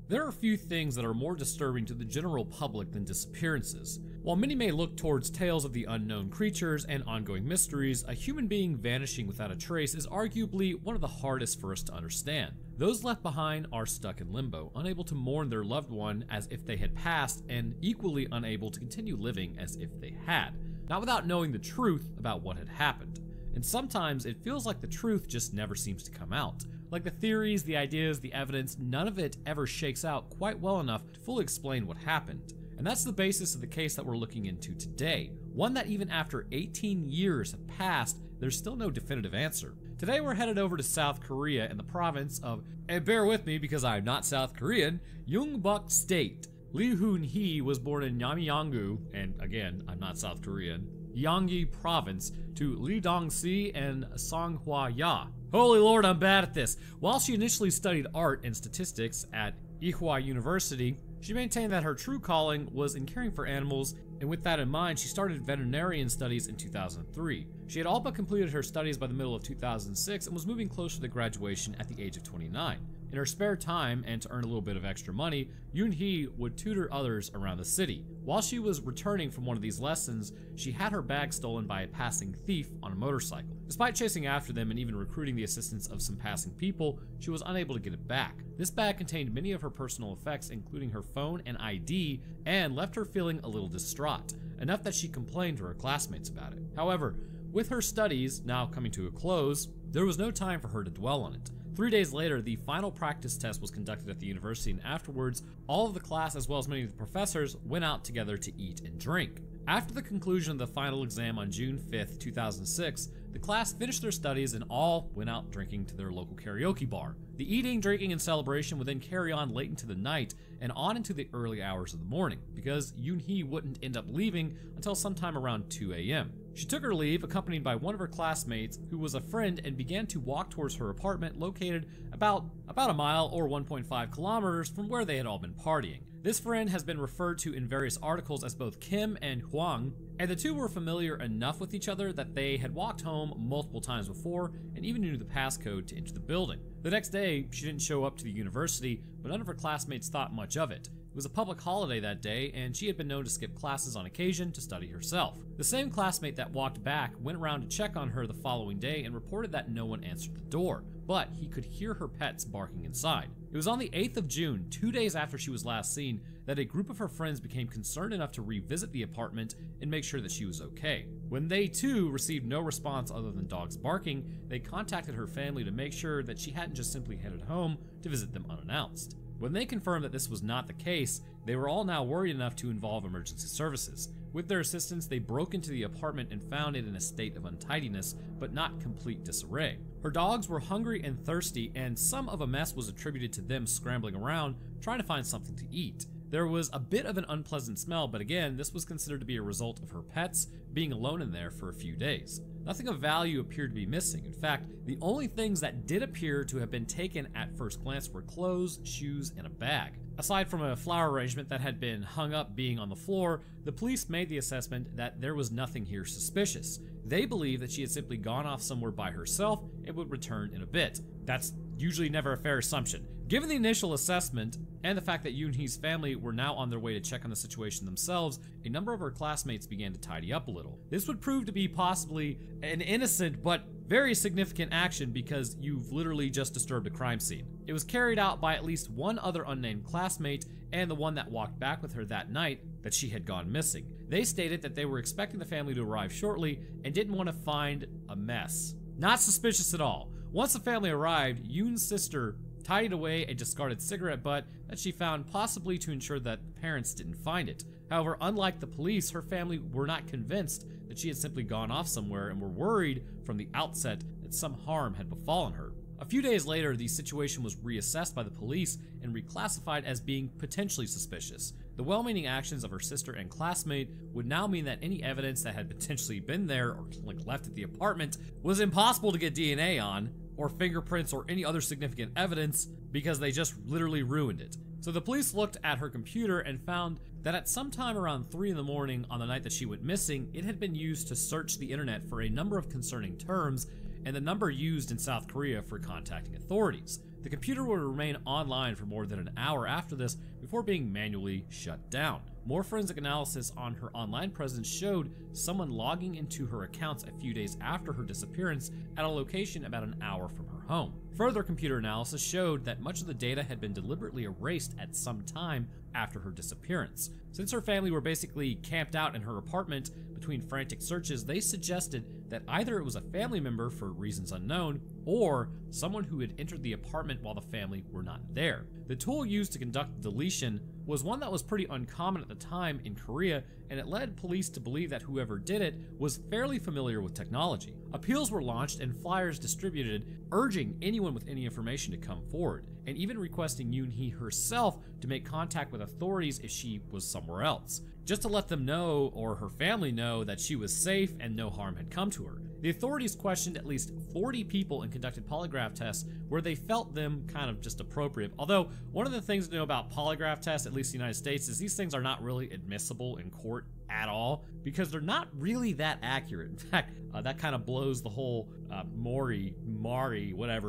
There are few things that are more disturbing to the general public than disappearances. While many may look towards tales of the unknown creatures and ongoing mysteries, a human being vanishing without a trace is arguably one of the hardest for us to understand. Those left behind are stuck in limbo, unable to mourn their loved one as if they had passed, and equally unable to continue living as if they had, not without knowing the truth about what had happened. And sometimes it feels like the truth just never seems to come out. Like the theories, the ideas, the evidence, none of it ever shakes out quite well enough to fully explain what happened. And that's the basis of the case that we're looking into today. One that even after 18 years have passed, there's still no definitive answer. Today we're headed over to South Korea in the province of, and bear with me because I'm not South Korean, Gyeongbuk State. Lee Yoon Hee was born in Namyanggu, and again, I'm not South Korean, Gyeonggi Province, to Lee Dong-si and Songhwa-ya. Holy Lord, I'm bad at this. While she initially studied art and statistics at Ewha University, she maintained that her true calling was in caring for animals, and with that in mind, she started veterinarian studies in 2003. She had all but completed her studies by the middle of 2006 and was moving closer to graduation at the age of 29. In her spare time, and to earn a little bit of extra money, Yoon Hee would tutor others around the city. While she was returning from one of these lessons, she had her bag stolen by a passing thief on a motorcycle. Despite chasing after them and even recruiting the assistance of some passing people, she was unable to get it back. This bag contained many of her personal effects, including her phone and ID, and left her feeling a little distraught, enough that she complained to her classmates about it. However, with her studies now coming to a close, there was no time for her to dwell on it. 3 days later, the final practice test was conducted at the university, and afterwards, all of the class as well as many of the professors went out together to eat and drink. After the conclusion of the final exam on June 5th, 2006, the class finished their studies and all went out drinking to their local karaoke bar. The eating, drinking, and celebration would then carry on late into the night and on into the early hours of the morning, because Yoon Hee wouldn't end up leaving until sometime around 2 a.m. She took her leave, accompanied by one of her classmates, who was a friend, and began to walk towards her apartment located about a mile or 1.5 kilometers from where they had all been partying. This friend has been referred to in various articles as both Kim and Hwang, and the two were familiar enough with each other that they had walked home multiple times before and even knew the passcode to enter the building. The next day, she didn't show up to the university, but none of her classmates thought much of it. It was a public holiday that day, and she had been known to skip classes on occasion to study herself. The same classmate that walked back went around to check on her the following day and reported that no one answered the door, but he could hear her pets barking inside. It was on the 8th of June, 2 days after she was last seen, that a group of her friends became concerned enough to revisit the apartment and make sure that she was okay. When they too received no response other than dogs barking, they contacted her family to make sure that she hadn't just simply headed home to visit them unannounced. When they confirmed that this was not the case, they were all now worried enough to involve emergency services. With their assistance, they broke into the apartment and found it in a state of untidiness, but not complete disarray. Her dogs were hungry and thirsty, and some of a mess was attributed to them scrambling around, trying to find something to eat. There was a bit of an unpleasant smell, but again, this was considered to be a result of her pets being alone in there for a few days. Nothing of value appeared to be missing. In fact, the only things that did appear to have been taken at first glance were clothes, shoes, and a bag. Aside from a flower arrangement that had been hung up being on the floor, the police made the assessment that there was nothing here suspicious. They believed that she had simply gone off somewhere by herself and would return in a bit. That's usually never a fair assumption. Given the initial assessment, and the fact that Yoon Hee's family were now on their way to check on the situation themselves, a number of her classmates began to tidy up a little. This would prove to be possibly an innocent but very significant action because you've literally just disturbed a crime scene. It was carried out by at least one other unnamed classmate and the one that walked back with her that night that she had gone missing. They stated that they were expecting the family to arrive shortly and didn't want to find a mess. Not suspicious at all. Once the family arrived, Yoon's sister tidied away a discarded cigarette butt that she found, possibly to ensure that the parents didn't find it. However, unlike the police, her family were not convinced that she had simply gone off somewhere and were worried from the outset that some harm had befallen her. A few days later, the situation was reassessed by the police and reclassified as being potentially suspicious. The well-meaning actions of her sister and classmate would now mean that any evidence that had potentially been there or left at the apartment was impossible to get DNA on, or fingerprints or any other significant evidence, because they just literally ruined it. So the police looked at her computer and found that at some time around 3 in the morning on the night that she went missing, it had been used to search the internet for a number of concerning terms and the number used in South Korea for contacting authorities. the computer would remain online for more than an hour after this before being manually shut down. More forensic analysis on her online presence showed someone logging into her accounts a few days after her disappearance at a location about an hour from her home. Further computer analysis showed that much of the data had been deliberately erased at some time after her disappearance. Since her family were basically camped out in her apartment between frantic searches, they suggested that either it was a family member for reasons unknown, or someone who had entered the apartment while the family were not there. The tool used to conduct the deletion was one that was pretty uncommon at the time in Korea, and it led police to believe that whoever did it was fairly familiar with technology. Appeals were launched and flyers distributed urging anyone with any information to come forward, and even requesting Yoon Hee herself to make contact with authorities if she was somewhere else, just to let them know, or her family know, that she was safe and no harm had come to her. The authorities questioned at least 40 people and conducted polygraph tests where they felt them kind of just appropriate. Although, one of the things to know about polygraph tests, at least in the United States, is these things are not really admissible in court at all because they're not really that accurate. In fact, that kind of blows the whole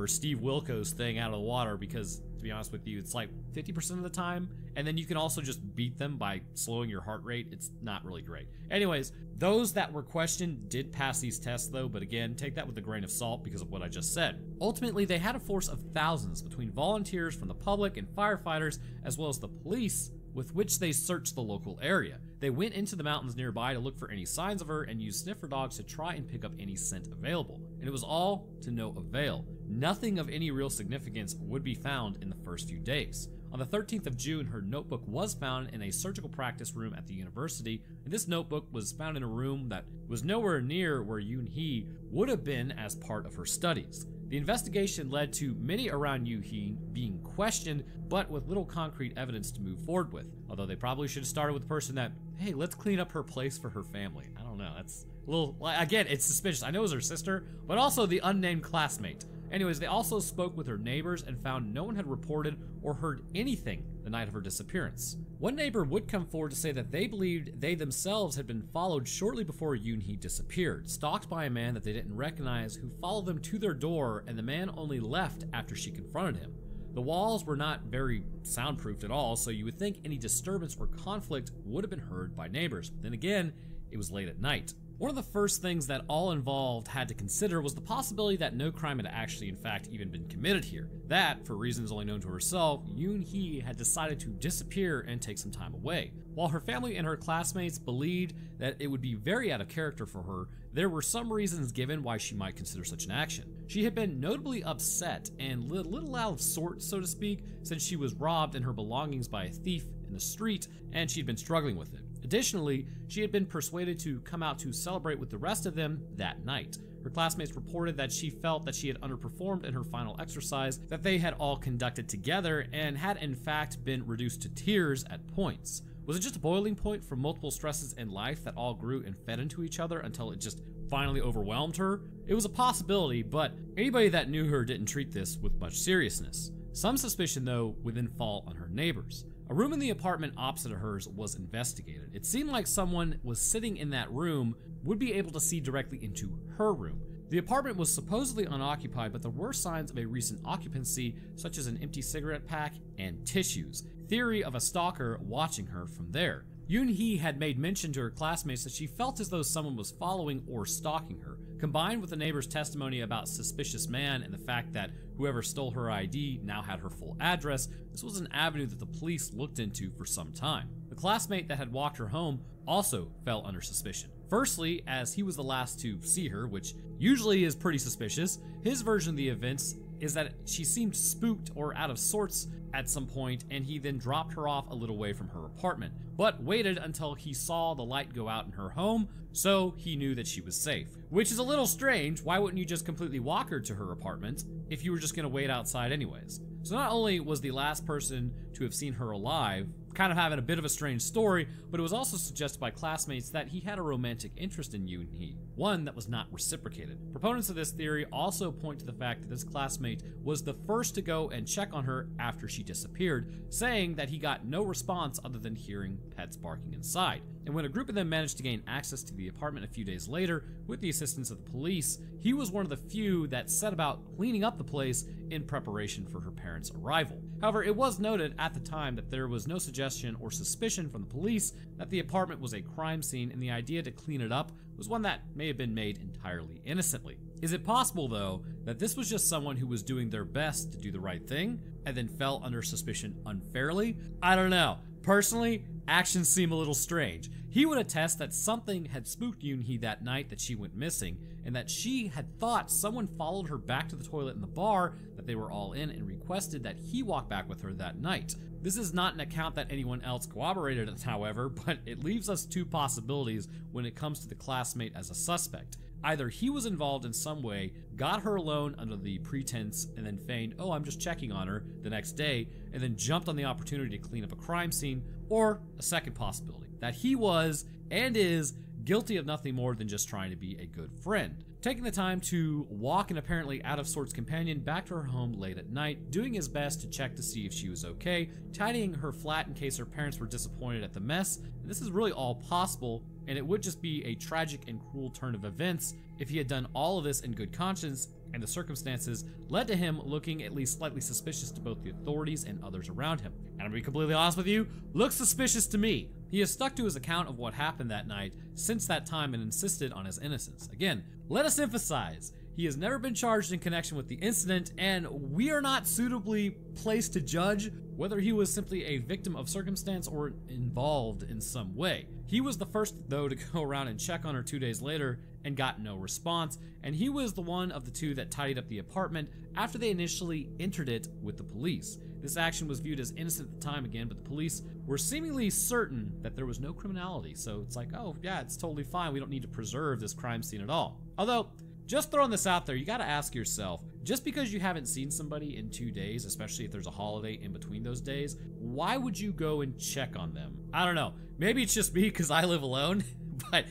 Steve Wilkos thing out of the water because, to be honest with you, it's like 50% of the time, and then you can also just beat them by slowing your heart rate. It's not really great. Anyways, those that were questioned did pass these tests though, but again, take that with a grain of salt because of what I just said. Ultimately, they had a force of thousands between volunteers from the public and firefighters, as well as the police, with which they searched the local area. They went into the mountains nearby to look for any signs of her and used sniffer dogs to try and pick up any scent available. And it was all to no avail. Nothing of any real significance would be found in the first few days. On the 13th of June, her notebook was found in a surgical practice room at the university, and this notebook was found in a room that was nowhere near where Yoon Hee would have been as part of her studies. The investigation led to many around Yoon Hee being questioned, but with little concrete evidence to move forward with. Although they probably should have started with the person that, hey, let's clean up her place for her family. I don't know, that's a little, again, it's suspicious. I know it was her sister, but also the unnamed classmate. Anyways, they also spoke with her neighbors and found no one had reported or heard anything the night of her disappearance. One neighbor would come forward to say that they believed they themselves had been followed shortly before Yoon Hee disappeared, stalked by a man that they didn't recognize who followed them to their door, and the man only left after she confronted him. The walls were not very soundproofed at all, so you would think any disturbance or conflict would have been heard by neighbors. But then again, it was late at night. One of the first things that all involved had to consider was the possibility that no crime had actually in fact even been committed here. That, for reasons only known to herself, Yoon Hee had decided to disappear and take some time away. While her family and her classmates believed that it would be very out of character for her, there were some reasons given why she might consider such an action. She had been notably upset and a little out of sorts, so to speak, since she was robbed and her belongings by a thief in the street, and she'd been struggling with it. Additionally, she had been persuaded to come out to celebrate with the rest of them that night. Her classmates reported that she felt that she had underperformed in her final exercise that they had all conducted together and had in fact been reduced to tears at points. Was it just a boiling point from multiple stresses in life that all grew and fed into each other until it just finally overwhelmed her? It was a possibility, but anybody that knew her didn't treat this with much seriousness. Some suspicion, though, would then fall on her neighbors. A room in the apartment opposite of hers was investigated. It seemed like someone was sitting in that room would be able to see directly into her room. The apartment was supposedly unoccupied, but there were signs of a recent occupancy, such as an empty cigarette pack and tissues. Theory of a stalker watching her from there. Yoon Hee had made mention to her classmates that she felt as though someone was following or stalking her. Combined with the neighbor's testimony about suspicious man and the fact that whoever stole her ID now had her full address, this was an avenue that the police looked into for some time. The classmate that had walked her home also fell under suspicion. Firstly, as he was the last to see her, which usually is pretty suspicious, his version of the events is that she seemed spooked or out of sorts at some point, and he then dropped her off a little way from her apartment, but waited until he saw the light go out in her home, so he knew that she was safe. Which is a little strange. Why wouldn't you just completely walk her to her apartment if you were just gonna wait outside anyways? So not only was the last person to have seen her alive kind of having a bit of a strange story, but it was also suggested by classmates that he had a romantic interest in Yoon Hee, one that was not reciprocated. Proponents of this theory also point to the fact that this classmate was the first to go and check on her after she disappeared, saying that he got no response other than hearing pets barking inside. And when a group of them managed to gain access to the apartment a few days later, with the assistance of the police, he was one of the few that set about cleaning up the place in preparation for her parents' arrival. However, it was noted at the time that there was no suggestion or suspicion from the police that the apartment was a crime scene, and the idea to clean it up was one that may have been made entirely innocently. Is it possible, though, that this was just someone who was doing their best to do the right thing and then fell under suspicion unfairly? I don't know. Personally, actions seem a little strange. He would attest that something had spooked Yoon Hee that night that she went missing, and that she had thought someone followed her back to the toilet in the bar that they were all in and requested that he walk back with her that night. This is not an account that anyone else corroborated, however, but it leaves us two possibilities when it comes to the classmate as a suspect. Either he was involved in some way, got her alone under the pretense, and then feigned, oh, I'm just checking on her the next day, and then jumped on the opportunity to clean up a crime scene, or a second possibility, that he was and is guilty of nothing more than just trying to be a good friend, taking the time to walk an apparently out-of-sorts companion back to her home late at night, doing his best to check to see if she was okay, tidying her flat in case her parents were disappointed at the mess. And this is really all possible, and it would just be a tragic and cruel turn of events if he had done all of this in good conscience, and the circumstances led to him looking at least slightly suspicious to both the authorities and others around him. And to be completely honest with you, looks suspicious to me. He has stuck to his account of what happened that night since that time and insisted on his innocence. Again, let us emphasize, he has never been charged in connection with the incident, and we are not suitably placed to judge whether he was simply a victim of circumstance or involved in some way. He was the first, though, to go around and check on her 2 days later and got no response, and he was the one of the two that tidied up the apartment after they initially entered it with the police. This action was viewed as innocent at the time again, but the police were seemingly certain that there was no criminality, so it's like, oh yeah, it's totally fine, we don't need to preserve this crime scene at all. Although, just throwing this out there, you gotta ask yourself, just because you haven't seen somebody in 2 days, especially if there's a holiday in between those days, why would you go and check on them? I don't know, maybe it's just me because I live alone, but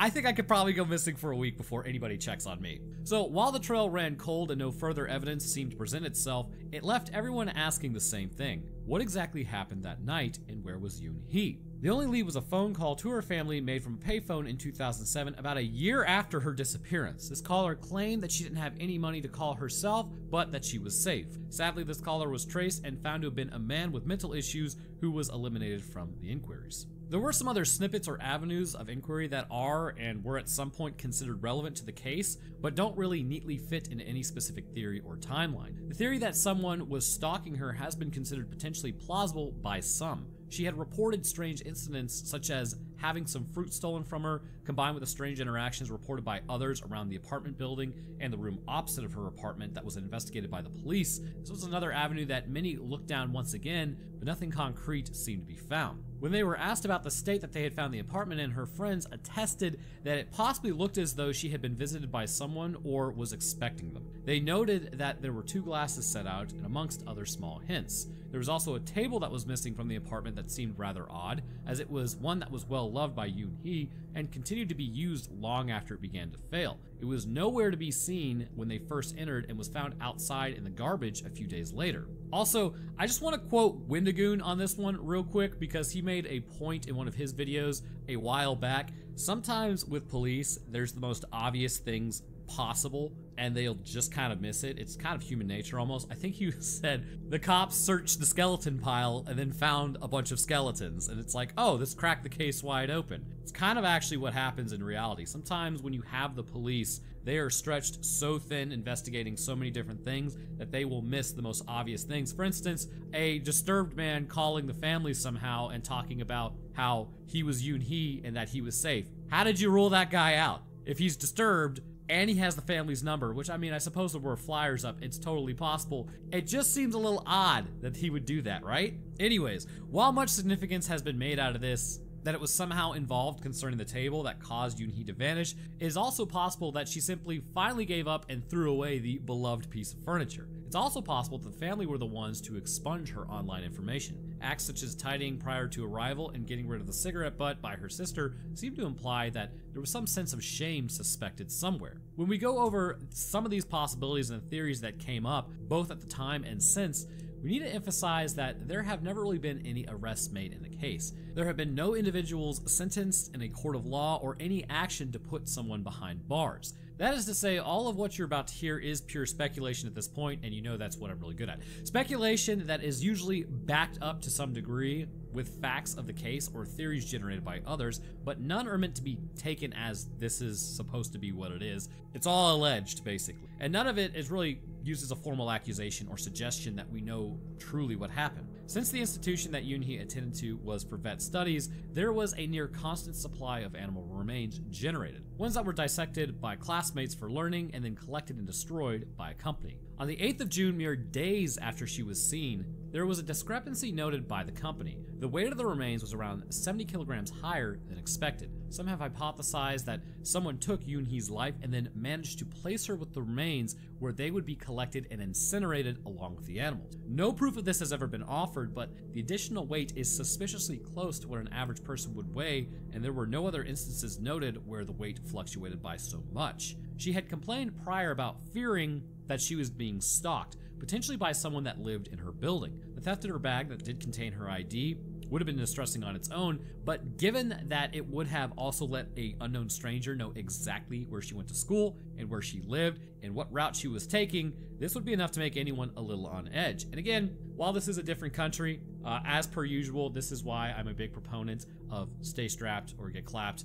I think I could probably go missing for a week before anybody checks on me. So while the trail ran cold and no further evidence seemed to present itself, it left everyone asking the same thing. What exactly happened that night, and where was Yoon Hee? The only lead was a phone call to her family made from a payphone in 2007, about a year after her disappearance. This caller claimed that she didn't have any money to call herself, but that she was safe. Sadly, this caller was traced and found to have been a man with mental issues who was eliminated from the inquiries. There were some other snippets or avenues of inquiry that are and were at some point considered relevant to the case, but don't really neatly fit into any specific theory or timeline. The theory that someone was stalking her has been considered potentially plausible by some. She had reported strange incidents such as having some fruit stolen from her, combined with the strange interactions reported by others around the apartment building and the room opposite of her apartment that was investigated by the police. This was another avenue that many looked down once again, but nothing concrete seemed to be found. When they were asked about the state that they had found the apartment in, her friends attested that it possibly looked as though she had been visited by someone or was expecting them. They noted that there were 2 glasses set out, and amongst other small hints. There was also a table that was missing from the apartment that seemed rather odd, as it was one that was well loved by Yoon Hee and continued to be used long after it began to fail. It was nowhere to be seen when they first entered and was found outside in the garbage a few days later. Also, I just want to quote Wendigoon on this one real quick because he made a point in one of his videos a while back. Sometimes with police, there's the most obvious things possible and they'll just kind of miss it. It's kind of human nature almost. I think he said the cops searched the skeleton pile and then found a bunch of skeletons, and it's like, oh, this cracked the case wide open. It's kind of actually what happens in reality. Sometimes when you have the police, they are stretched so thin investigating so many different things that they will miss the most obvious things. For instance, a disturbed man calling the family somehow and talking about how he was Yoon Hee and that he was safe. How did you rule that guy out? If he's disturbed and he has the family's number, which I mean, I suppose there were flyers up, it's totally possible. It just seems a little odd that he would do that, right? Anyways, while much significance has been made out of this, that it was somehow involved concerning the table that caused Yoon Hee to vanish, it is also possible that she simply finally gave up and threw away the beloved piece of furniture. It's also possible that the family were the ones to expunge her online information. Acts such as tidying prior to arrival and getting rid of the cigarette butt by her sister seem to imply that there was some sense of shame suspected somewhere. When we go over some of these possibilities and theories that came up, both at the time and since, we need to emphasize that there have never really been any arrests made in the case. There have been no individuals sentenced in a court of law or any action to put someone behind bars. That is to say, all of what you're about to hear is pure speculation at this point, and you know that's what I'm really good at. Speculation that is usually backed up to some degree with facts of the case or theories generated by others, but none are meant to be taken as this is supposed to be what it is. It's all alleged, basically. And none of it is really used as a formal accusation or suggestion that we know truly what happened. Since the institution that Yoon Hee attended to was for vet studies, there was a near constant supply of animal remains generated, ones that were dissected by classmates for learning and then collected and destroyed by a company. On the 8th of June, mere days after she was seen, there was a discrepancy noted by the company. The weight of the remains was around 70 kilograms higher than expected. Some have hypothesized that someone took Yoon Hee's life and then managed to place her with the remains where they would be collected and incinerated along with the animals. No proof of this has ever been offered, but the additional weight is suspiciously close to what an average person would weigh, and there were no other instances noted where the weight fluctuated by so much. She had complained prior about fearing that she was being stalked, potentially by someone that lived in her building. The theft in her bag that did contain her ID would have been distressing on its own, but given that it would have also let an unknown stranger know exactly where she went to school and where she lived and what route she was taking, this would be enough to make anyone a little on edge. And again, while this is a different country, as per usual, this is why I'm a big proponent of stay strapped or get clapped.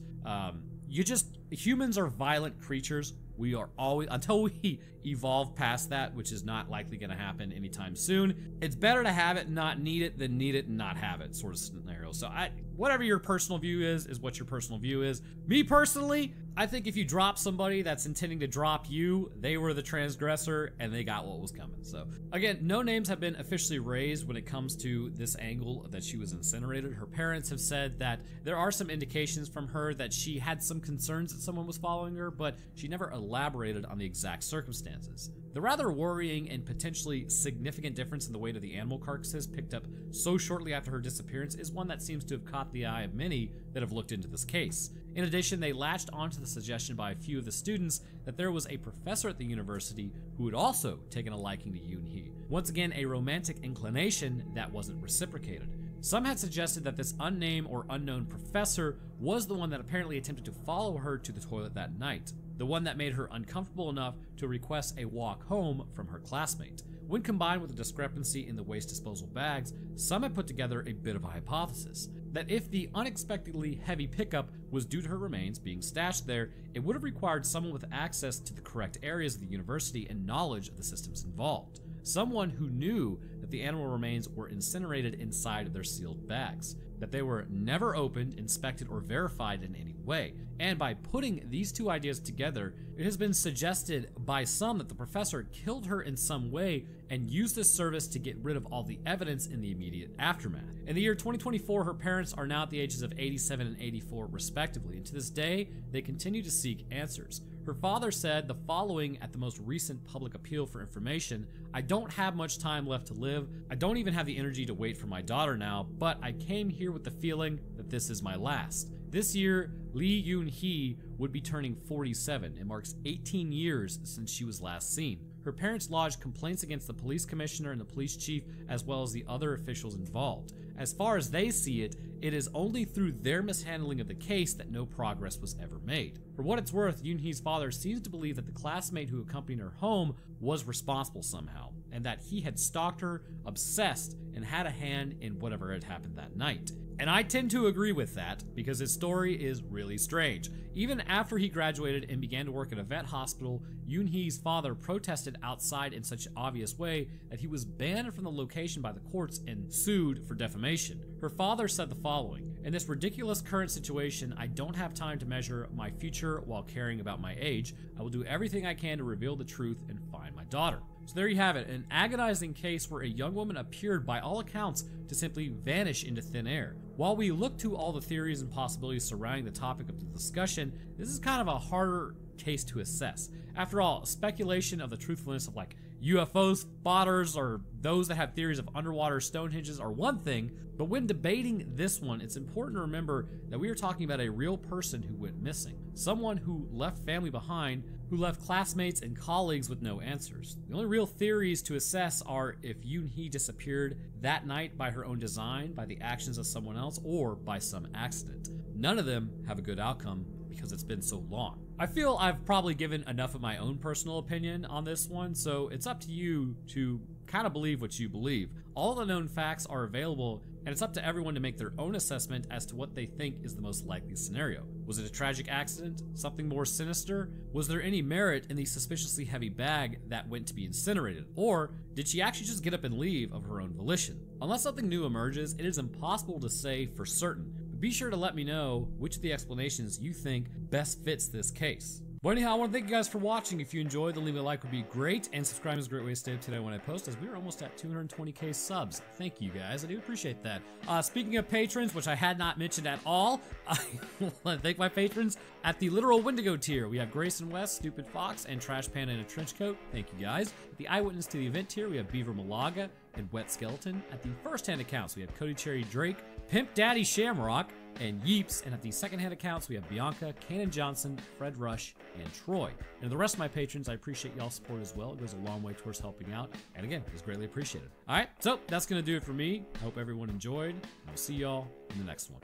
Humans are violent creatures. We are always, until we evolve past that, which is not likely going to happen anytime soon, it's better to have it and not need it than need it and not have it sort of scenario. So whatever your personal view is what your personal view is. Me personally, I think if you drop somebody that's intending to drop you, they were the transgressor and they got what was coming. So again, no names have been officially raised when it comes to this angle that she was incinerated. Her parents have said that there are some indications from her that she had some concerns that someone was following her, but she never elaborated on the exact circumstances. The rather worrying and potentially significant difference in the weight of the animal carcasses picked up so shortly after her disappearance is one that seems to have caught the eye of many that have looked into this case. In addition, they latched onto the suggestion by a few of the students that there was a professor at the university who had also taken a liking to Yoon Hee. Once again, a romantic inclination that wasn't reciprocated. Some had suggested that this unnamed or unknown professor was the one that apparently attempted to follow her to the toilet that night, the one that made her uncomfortable enough to request a walk home from her classmate. When combined with the discrepancy in the waste disposal bags, some had put together a bit of a hypothesis that if the unexpectedly heavy pickup was due to her remains being stashed there, it would have required someone with access to the correct areas of the university and knowledge of the systems involved. Someone who knew that the animal remains were incinerated inside of their sealed bags, that they were never opened, inspected, or verified in any way. And by putting these two ideas together, it has been suggested by some that the professor killed her in some way and used this service to get rid of all the evidence in the immediate aftermath. In the year 2024, her parents are now at the ages of 87 and 84 respectively, and to this day, they continue to seek answers. Her father said the following at the most recent public appeal for information: "I don't have much time left to live. I don't even have the energy to wait for my daughter now, but I came here with the feeling that this is my last." This year, Lee Yoon Hee would be turning 47. It marks 18 years since she was last seen. Her parents lodged complaints against the police commissioner and the police chief, as well as the other officials involved. As far as they see it, it is only through their mishandling of the case that no progress was ever made. For what it's worth, Yoon Hee's father seems to believe that the classmate who accompanied her home was responsible somehow, and that he had stalked her, obsessed, and had a hand in whatever had happened that night. And I tend to agree with that, because his story is really strange. Even after he graduated and began to work at a vet hospital, Yoon Hee's father protested outside in such an obvious way that he was banned from the location by the courts and sued for defamation. Her father said the following: "In this ridiculous current situation, I don't have time to measure my future while caring about my age. I will do everything I can to reveal the truth and find my daughter." So there you have it, an agonizing case where a young woman appeared by all accounts to simply vanish into thin air. While we look to all the theories and possibilities surrounding the topic of the discussion, this is kind of a harder case to assess. After all, speculation of the truthfulness of UFO spotters or those that have theories of underwater Stonehenges are one thing, but when debating this one, it's important to remember that we are talking about a real person who went missing. Someone who left family behind, who left classmates and colleagues with no answers. The only real theories to assess are if Yoon Hee disappeared that night by her own design, by the actions of someone else, or by some accident. None of them have a good outcome because it's been so long. I feel I've probably given enough of my own personal opinion on this one, so it's up to you to kind of believe what you believe. All the known facts are available, and it's up to everyone to make their own assessment as to what they think is the most likely scenario. Was it a tragic accident? Something more sinister? Was there any merit in the suspiciously heavy bag that went to be incinerated? Or did she actually just get up and leave of her own volition? Unless something new emerges, it is impossible to say for certain. Be sure to let me know which of the explanations you think best fits this case. But anyhow, I want to thank you guys for watching. If you enjoyed, then leave a like would be great, and subscribing is a great way to stay up to date when I post, as we are almost at 220k subs. Thank you guys, I do appreciate that. Speaking of patrons, which I had not mentioned at all, I want to thank my patrons at the literal Wendigo tier. We have Grayson West, Stupid Fox, and Trash Panda in a trench coat. Thank you guys. At the Eyewitness to the Event tier, we have Beaver Malaga and Wet Skeleton. At the first-hand accounts, we have Cody Cherry Drake, Pimp Daddy Shamrock, and Yeeps. And at the second-hand accounts, we have Bianca, Kanan Johnson, Fred Rush, and Troy. And the rest of my patrons, I appreciate y'all's support as well. It goes a long way towards helping out. And again, it's greatly appreciated. All right, so that's going to do it for me. I hope everyone enjoyed. And I'll see y'all in the next one.